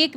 1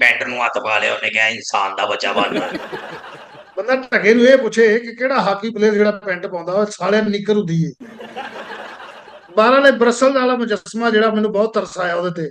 pant ਨੂੰ ਹੱਥ ਪਾ ਲਿਆ, ਉਹਨੇ ਕਿਹਾ ਇਨਸਾਨ ਦਾ ਬੱਚਾ ਬਣਨਾ. ਬੰਦਾ ਢੱਗੇ ਨੂੰ ਇਹ ਪੁੱਛੇ ਕਿ ਕਿਹੜਾ ਹਾਕੀ ਪਲੇਅਰ ਜਿਹੜਾ ਪੈਂਟ ਪਾਉਂਦਾ ਉਹ ਸਾਲਿਆਂ ਨੂੰ ਨਿੱਕਰ ਹੁੰਦੀ ਏ. ਬਾਹਰ ਵਾਲੇ ਬਰਸਲ ਵਾਲਾ ਮੁਜੱਸਮਾ ਜਿਹੜਾ ਮੈਨੂੰ ਬਹੁਤ ਤਰਸ ਆਇਆ ਉਹਦੇ ਤੇ.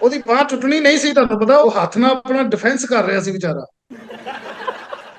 ਉਹਦੀ ਬਾਹ ਟੁੱਟਣੀ ਨਹੀਂ ਸੀ, ਤੁਹਾਨੂੰ ਪਤਾ, ਉਹ ਹੱਥ ਨਾਲ ਆਪਣਾ ਡਿਫੈਂਸ ਕਰ ਰਿਹਾ ਸੀ ਵਿਚਾਰਾ.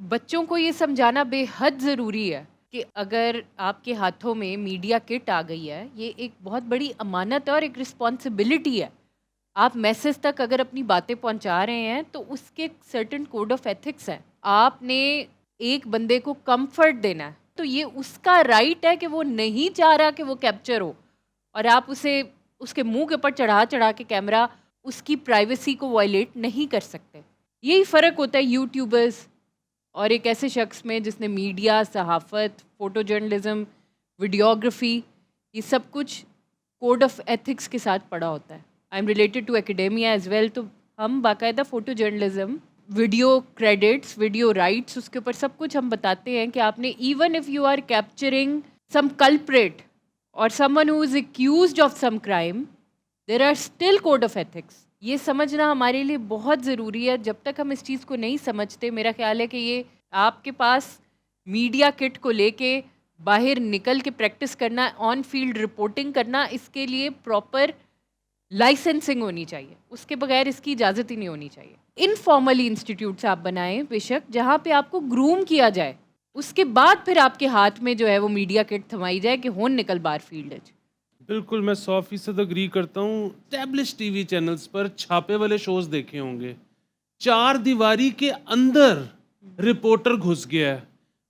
बच्चों को ये समझाना बेहद ज़रूरी है कि अगर आपके हाथों में मीडिया किट आ गई है, ये एक बहुत बड़ी अमानत है और एक रिस्पॉन्सिबिलिटी है। आप मैसेज तक अगर अपनी बातें पहुंचा रहे हैं तो उसके सर्टेन कोड ऑफ एथिक्स हैं। आपने एक बंदे को कंफर्ट देना है, तो ये उसका राइट है कि वो नहीं चाह रहा कि वो कैप्चर हो, और आप उसे उसके मुंह के ऊपर चढ़ा चढ़ा के कैमरा उसकी प्राइवेसी को वायलेट नहीं कर सकते। यही फ़र्क होता है यूट्यूबर्स और एक ऐसे शख्स में जिसने मीडिया, सहाफ़त, फ़ोटो जर्नलिज़म, वीडियोग्राफी, ये सब कुछ कोड ऑफ एथिक्स के साथ पढ़ा होता है। I am related to academia as well, तो हम बाकायदा photo journalism, video credits, video rights, उसके ऊपर सब कुछ हम बताते हैं कि आपने even if you are capturing some culprit और someone who is accused of some crime, there are still code of ethics. ये समझना हमारे लिए बहुत ज़रूरी है। जब तक हम इस चीज़ को नहीं समझते, मेरा ख्याल है कि ये आपके पास मीडिया किट को लेके बाहर निकल के प्रैक्टिस करना, ऑन फील्ड रिपोर्टिंग करना, इसके लिए प्रॉपर लाइसेंसिंग होनी चाहिए। उसके बगैर इसकी इजाज़त ही नहीं होनी चाहिए। इनफॉर्मली इंस्टीट्यूट्स आप बनाएं बेशक, जहाँ पे आपको ग्रूम किया जाए, उसके बाद फिर आपके हाथ में जो है वो मीडिया किट थमाई जाए कि होन निकल बाहर फील्ड है। बिल्कुल, मैं 100% अग्री करता हूँ। स्टैब्लिश टीवी चैनल्स पर छापे वाले शोज देखे होंगे, 4 दीवारी के अंदर रिपोर्टर घुस गया है,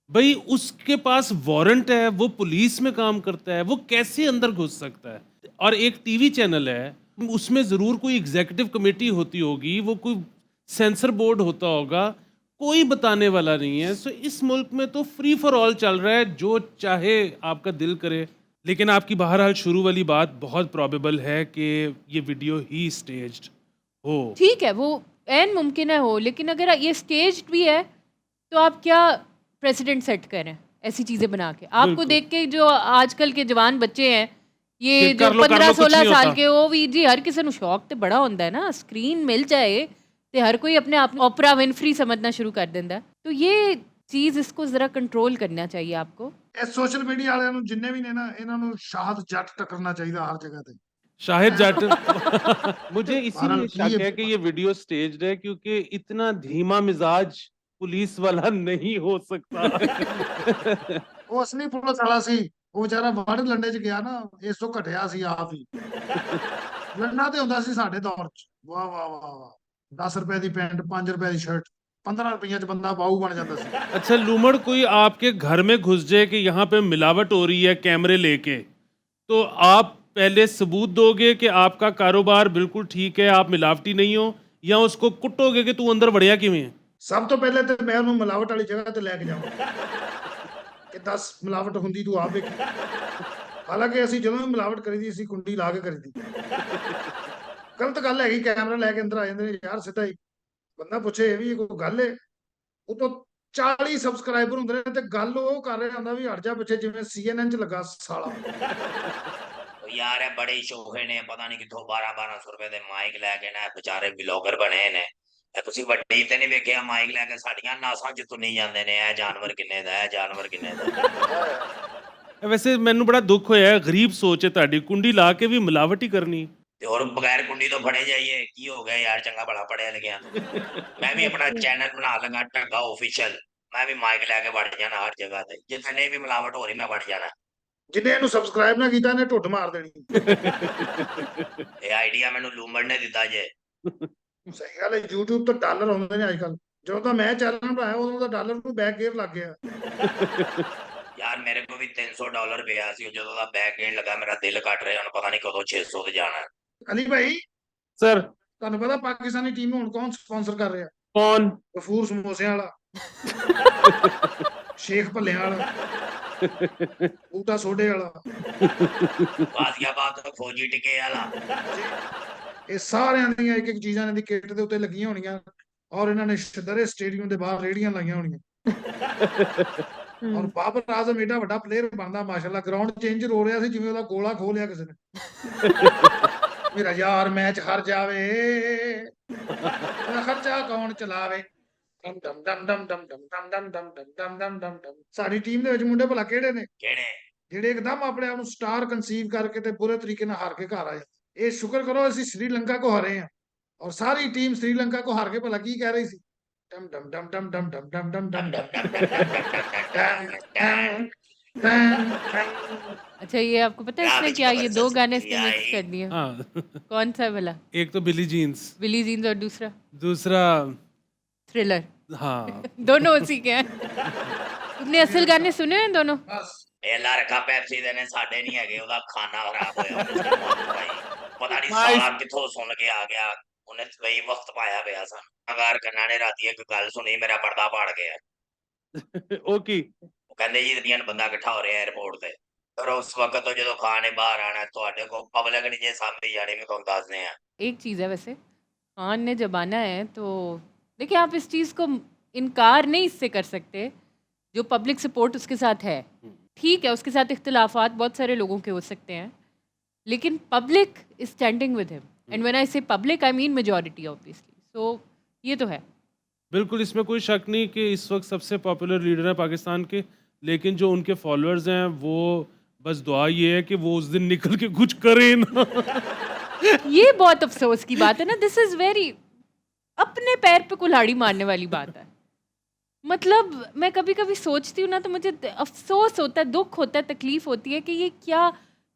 भाई उसके पास वारंट है, वो पुलिस में काम करता है, वो कैसे अंदर घुस सकता है? और एक टीवी चैनल है, उसमें ज़रूर कोई एग्जीक्यूटिव कमेटी होती होगी, वो कोई सेंसर बोर्ड होता होगा, कोई बताने वाला नहीं है। सो इस मुल्क में तो फ्री फॉर ऑल चल रहा है, जो चाहे आपका दिल करे। लेकिन आपकी बहरहाल शुरू वाली बात बहुत प्रॉबेबल है कि ये वीडियो ही स्टेज्ड हो। ठीक है, वो एन मुमकिन है हो, लेकिन अगर ये स्टेज्ड भी है तो आप क्या प्रेसिडेंट सेट करें ऐसी चीज़ें बना के? आपको बिल्कुल। देख के जो आजकल के जवान बच्चे हैं, ये कि जो कर लो, कुछ 15-16 नहीं साल होता। के, वो भी जी हर किसी ਨੂੰ शौक ਤੇ बड़ा ਹੁੰਦਾ है ना, स्क्रीन मिल जाए तो हर कोई अपने आप ओपरा विनफ्री समझना शुरू कर देता है। तो ये चीज़, इसको ज़रा कंट्रोल करना चाहिए आपको। ਇਹ ਸੋਸ਼ਲ ਮੀਡੀਆ ਵਾਲਿਆਂ ਨੂੰ ਜਿੰਨੇ ਵੀ ਨੇ ਨਾ, ਇਹਨਾਂ ਨੂੰ ਸ਼ਾਹਦ ਜੱਟ ਟੱਕਰਨਾ ਚਾਹੀਦਾ ਹਰ ਜਗ੍ਹਾ ਤੇ। शाहिद जाट मुझे इसीलिए भारत शक ये- है कि ये वीडियो स्टेज्ड है, क्योंकि इतना धीमा मिजाज पुलिस वाला नहीं हो सकता। ਉਹ ਅਸਲੀ ਪੁਲਿਸ ਵਾਲਾ ਸੀ, ਉਹ ਵਿਚਾਰਾ ਵੜ ਲੰਡੇ 'ਚ ਗਿਆ ਨਾ, ਇਸ ਤੋਂ ਘਟਿਆ ਸੀ ਆਪ ਹੀ। ਲੰਡਾ ਤੇ ਹੁੰਦਾ ਸੀ ਸਾਡੇ ਦੌਰ 'ਚ, ਵਾਹ ਵਾਹ ਵਾਹ ਵਾਹ, 10 ਰੁਪਏ ਦੀ ਪੈਂਟ, 5 ਰੁਪਏ ਦੀ ਸ਼ਰਟ, 15 ਰੁਪਈਆਂ 'ਚ ਬੰਦਾ ਬਾਊ ਬਣ ਜਾਂਦਾ ਸੀ। अच्छा लूमड़, कोई आपके घर में घुस जाए कि यहाँ पे मिलावट हो रही है कैमरे लेके, तो आप पहले सबूत दोगे कि आपका कारोबार बिल्कुल ठीक है, आप मिलावटी नहीं हो, या उसको कुटोगे कि तू अंदर बढ़िया किवें है? ਸਭ ਤੋਂ ਪਹਿਲੇ ਤੇ ਮੈਂ ਉਹਨੂੰ ਮਿਲਾਵਟ ਵਾਲੀ ਜਗ੍ਹਾ ਤੇ ਲੈ ਕੇ ਜਾਵਾਂ ਕਿ 10 ਮਿਲਾਵਟ ਹੁੰਦੀ ਤੂੰ ਆਪ ਵੇਖੀ। ਹਾਲਾਂਕਿ ਅਸੀਂ ਜਦੋਂ ਵੀ ਮਿਲਾਵਟ ਕਰੀਦੀ ਸੀ ਕੁੰਡੀ ਲਾ ਕੇ ਕਰੀਦੀ। ਗਲਤ ਗੱਲ ਹੈਗੀ, ਕੈਮਰਾ ਲੈ ਕੇ ਅੰਦਰ ਆ ਜਾਂਦੇ ਨੇ ਯਾਰ ਸਿੱਧਾ ਹੀ। ਬੰਦਾ ਪੁੱਛੇ ਇਹ ਵੀ ਕੋਈ ਗੱਲ ਏ? ਉਤੋਂ 40 ਸਬਸਕ੍ਰਾਈਬਰ ਹੁੰਦੇ ਨੇ ਤੇ ਗੱਲ ਉਹ ਕਰ ਰਿਹਾ ਹੁੰਦਾ ਵੀ ਹਟ ਜਾ ਪਿੱਛੇ, ਜਿਵੇਂ CNN 'ਚ ਲੱਗਾ ਸਾਲਾ। ਉਹ ਯਾਰ ਇਹ ਬੜੇ ਸ਼ੋਖੇ ਨੇ, ਪਤਾ ਨਹੀਂ ਕਿੱਥੋਂ 1200 ਰੁਪਏ ਦੇ ਮਾਈਕ ਲੈ ਕੇ ਨਾ ਵਿਚਾਰੇ ਬਲੌਗਰ ਬਣੇ ਨੇ। ਇਹ ਤੁਸੀਂ ਵੱਡੀ ਤੇ ਨਹੀਂ ਵੇਖਿਆ, ਮਾਈਕ ਲੈ ਕੇ ਸਾਡੀਆਂ ਨਾਸਾਂ 'ਚ ਤੁੰਨੀ ਜਾਂਦੇ ਨੇ, ਇਹ ਜਾਨਵਰ ਕਿੰਨੇ ਦਾ, ਇਹ ਜਾਨਵਰ ਕਿੰਨੇ ਦਾ। वैसे मैनू बड़ा दुख होया है, गरीब सोच है तुहाडी, कुंडी ला के भी मिलावट ही करनी। ਤੇ ਹੋਰ ਬਗੈਰ ਕੁੰਡੀ ਤੋਂ ਫੜੇ ਜਾਈਏ, ਕੀ ਹੋ ਗਿਆ ਯਾਰ, ਚੰਗਾ ਭਲਾ ਪੜਿਆ ਲਿਖਿਆ। ਮੈਂ ਵੀ ਆਪਣਾ ਚੈਨਲ ਬਣਾ ਲਗਾ ਢੱਗਾ ਆਫੀਸ਼ੀਅਲ, ਮੈਂ ਵੀ ਮਾਈਕ ਲੈ ਕੇ ਵੜ ਜਾਣਾ ਹਰ ਜਗ੍ਹਾ ਤੇ, ਜਿੱਥੇ ਨਹੀਂ ਵੀ ਮਿਲਾਵਟ ਹੋ ਰਹੀ ਮੈਂ ਵੜ ਜਾਣਾ। ਜਿਹਨੇ ਇਹਨੂੰ ਸਬਸਕ੍ਰਾਈਬ ਨਾ ਕੀਤਾ ਇਹਨੇ ਢੁੱਡ ਮਾਰ ਦੇਣੀ। ਇਹ ਆਈਡੀਆ ਮੈਨੂੰ ਲੂਮੜ ਨੇ ਦਿੱਤਾ ਜੇ। ਸਹੀ ਗੱਲ ਹੈ, YouTube ਤੋਂ ਡਾਲਰ ਆਉਂਦੇ ਨੇ ਅੱਜ ਕੱਲ। ਜਦੋਂ ਤਾਂ ਮੈਂ ਚੈਨਲ ਬਣਾਇਆ ਉਦੋਂ ਤਾਂ ਡਾਲਰ ਨੂੰ ਬੈਕ ਗੇਅਰ ਲੱਗ ਗਿਆ। ਯਾਰ ਮੇਰੇ ਕੋਲ ਵੀ $300 ਪਿਆ ਸੀ, ਜਦੋਂ ਦਾ ਬੈਕ ਗੇਨ ਲੱਗਾ ਮੇਰਾ ਦਿਲ ਕੱਟ ਰਿਹਾ, ਹੁਣ ਪਤਾ ਨਹੀਂ ਕਦੋਂ 600 ਤੇ ਜਾਣਾ। ਅਲੀ ਭਾਈ, सर ਤੁਹਾਨੂੰ ਪਤਾ ਪਾਕਿਸਤਾਨੀ ਟੀਮ ਨੂੰ ਹੁਣ ਕੌਣ ਸਪਾਂਸਰ ਕਰ ਰਿਹਾ? कौन? ਗਫੂਰ ਸਮੋਸਿਆਂ ਵਾਲਾ, ਸ਼ੇਖ ਭੱਲਿਆਂ ਵਾਲਾ, ਬੂਟਾ ਸੋਡੇ ਵਾਲਾ। ਗਾਜ਼ੀਆਬਾਦ ਤੋਂ ਫੌਜੀ ਟਿਕੇ ਵਾਲਾ। ਇਹ ਸਾਰਿਆਂ ਦੀਆਂ ਇੱਕ ਇੱਕ ਚੀਜ਼ਾਂ ਇਹਨਾਂ ਦੀ ਕਿੱਟ ਦੇ ਉੱਤੇ ਲੱਗੀਆਂ ਹੋਣੀਆਂ, ਔਰ ਇਹਨਾਂ ਨੇ ਸ਼ਦਰੇ ਸਟੇਡੀਅਮ ਦੇ ਬਾਹਰ ਰੇੜੀਆਂ ਲਾਈਆਂ ਹੋਣੀਆਂ। ਔਰ ਬਾਬਰ ਆਜ਼ਮ ਏਡਾ ਵੱਡਾ ਪਲੇਅਰ ਬਣਦਾ, ਮਾਸ਼ਾਅੱਲਾ, ਗਰਾਊਂਡ ਚੇਂਜ ਹੋ ਰਿਹਾ ਸੀ ਜਿਵੇਂ ਉਹਦਾ ਗੋਲਾ ਖੋਹ ਲਿਆ ਕਿਸੇ ਨੇ। ਮੇਰਾ ਯਾਰ ਮੈਚ ਹਾਰ ਜਾਵੇ, ਉਹਦਾ ਖਰਚਾ ਕੌਣ ਚਲਾਵੇ। ਡਮ ਡਮ ਡਮ ਡਮ ਡਮ ਡਮ ਡਮ ਡਮ ਡਮ ਡਮ ਡਮ ਡਮ ਡਮ। ਸਾਡੀ ਟੀਮ ਦੇ ਵਿੱਚ ਮੁੰਡੇ ਭਲਾ ਕਿਹੜੇ ਨੇ ਕਿਹੜੇ? ਜਿਹੜੇ ਇੱਕਦਮ ਆਪਣੇ ਆਪ ਨੂੰ ਸਟਾਰ ਕਨਸੀਵ ਕਰਕੇ ਤੇ ਬੁਰੇ ਤਰੀਕੇ ਨਾਲ ਹਾਰ ਕੇ ਘਰ ਆਏ। ਇਹ ਸ਼ੁਕਰ ਕਰੋ ਅਸੀਂ ਸ੍ਰੀਲੰਕਾ ਕੋ ਹਾਰੇ ਹਾਂ, ਔਰ ਸਾਰੀ ਟੀਮ ਸ੍ਰੀਲੰਕਾ ਕੋ ਹਾਰ ਕੇ ਭਲਾ ਕੀ ਕਹਿ ਰਹੀ ਸੀ? डम डम डम डम डम डम डम डम डम डम डम डम डम डम डम डम डम डम डम। अच्छा ये आपको पता है यार इसने मुझे क्या ये 2 जबरदस्त गाने इसने यार मिक्स ये- कर दिए? हाँ कौन सा भला? एक तो बिली जीन्स, विली जीन्स और दूसरा दूसरा थ्रिलर। हाँ दोनों उसी के हैं। तुमने असल गाने सुने हैं दोनों? बस ਇਹ ਲੜਕਾ ਪੈਪਸੀ ਦੇ ਨੇ ਸਾਡੇ ਨਹੀਂ ਹੈਗੇ ਉਹਦਾ ਖਾਣਾ ਖਰਾਬ ਹੋਇਆ ਉਹਨੇ ਸਿਨੇਮਾ ਭਾਈ ਪਤਾ ਨਹੀਂ ਸਾਲਾ ਕਿੱਥੋਂ ਸੁਣ ਕੇ ਆ ਗਿਆ ਉਹਨੇ ਸਹੀ ਵਕਤ ਪਾਇਆ ਪਿਆ ਸਨ ਅਗਰ ਕੰਨਾਂ ਨੇ ਰਾਤੀ ਇੱਕ ਗੱਲ ਸੁਣੀ ਮੇਰਾ ਪਰਦਾ ਪਾੜ ਗਿਆ ओके ਉਹ ਕਹਿੰਦੇ ਜੀ ਰਬੀਨ ਬੰਦਾ ਇਕੱਠਾ ਹੋ ਰਿਹਾ 에어ਪੋਰਟ ਤੇ ਪਰ ਉਸ ਵਕਤ ਤੋਂ ਜਦੋਂ ਖਾਨ ਨੇ ਬਾਹਰ ਆਣਾ ਤੁਹਾਡੇ ਕੋਲ ਪਬਲਿਕ ਨਹੀਂ ਜੇ ਸਾਹਮਣੇ ਜਾਣੀ ਮੈਂ ਤੁਹਾਨੂੰ ਦੱਸਦੇ ਆ एक चीज़ है वैसे, खान ने जब आना है तो देखिए आप इस चीज़ को इनकार नहीं इससे कर सकते, जो पब्लिक सपोर्ट उसके साथ है ठीक है, उसके साथ इख्तिलाफात बहुत सारे लोगों के हो सकते हैं, लेकिन public is standing with him, and when I say public I mean majority obviously, so ये तो है। बिल्कुल इसमें कोई शक नहीं कि इस वक्त सबसे पॉपुलर लीडर हैं पाकिस्तान के, लेकिन जो उनके फॉलोअर्स हैं वो बस दुआ ये है कि वो उस दिन निकल के कुछ करें ना। ये बहुत अफसोस की बात है ना, दिस इज़ वेरी अपने पैर पे कुल्हाड़ी मारने वाली बात है। मतलब मैं कभी कभी सोचती हूँ ना तो मुझे अफसोस होता है, दुख होता है, तकलीफ होती है कि ये क्या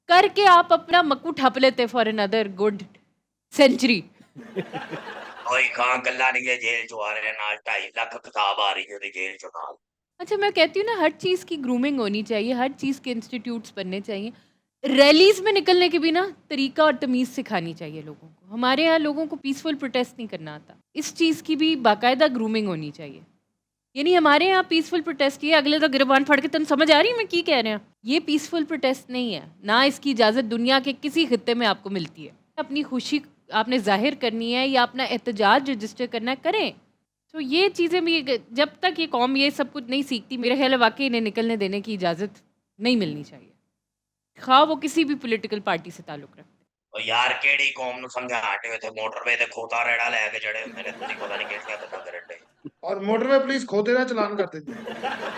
करके आप अपना मक्कू ठप लेते फॉर अनदर गुड सेंचुरी। ਕੋਈ ਖਾਂ ਗੱਲਾਂ ਨਹੀਂ ਜੇਲ੍ਹ ਚੋਂ ਆ ਰਹੇ ਨਾਲ 2.5 ਲੱਖ ਕਿਤਾਬ ਆ ਰਹੀ ਉਹਦੀ ਜੇਲ੍ਹ ਚੋਂ ਨਾਲ अच्छा मैं कहती हूँ ना हर चीज़ की ग्रूमिंग होनी चाहिए, हर चीज़ के इंस्टीट्यूट्स बनने चाहिए, रैलीज़ में निकलने के भी ना तरीका और तमीज़ सिखानी चाहिए लोगों को। हमारे यहाँ लोगों को पीसफुल प्रोटेस्ट नहीं करना आता, इस चीज़ की भी बाकायदा ग्रूमिंग होनी चाहिए। यानी हमारे यहाँ पीसफुल प्रोटेस्ट ये अगले तो गिरबान फड़ के तुम समझ आ रही मैं की कह रहे हैं, ये पीसफुल प्रोटेस्ट नहीं है, ना इसकी इजाज़त दुनिया के किसी खित्ते में आपको मिलती है। अपनी खुशी आपने जाहिर करनी है या अपना एहतजाज रजिस्टर करना है करें। तो ये चीज़ें भी जब तक ये कौम ये सब कुछ नहीं सीखती, मेरे ख्याल है वाकई इन्हें निकलने देने की इजाज़त नहीं मिलनी चाहिए, खा वो किसी भी पॉलिटिकल पार्टी से ताल्लुक़ रखते। ਉਹ ਯਾਰ ਕਿਹੜੀ ਕੌਮ ਨੂੰ ਸਮਝਾਣ ਦੇ ਇੱਥੇ ਮੋਟਰਵੇ ਤੇ ਖੋਤਾ ਰੇੜਾ ਲੈ ਕੇ ਜੜੇ ਹੁੰਦੇ ਨੇ ਤੁਸੀਂ ਪਤਾ ਨਹੀਂ ਕਿਹੜੀਆਂ ਗੱਲਾਂ ਕਰਨ ਦੇ और मोटरवे पुलिस खोते ना चलान कर देती है।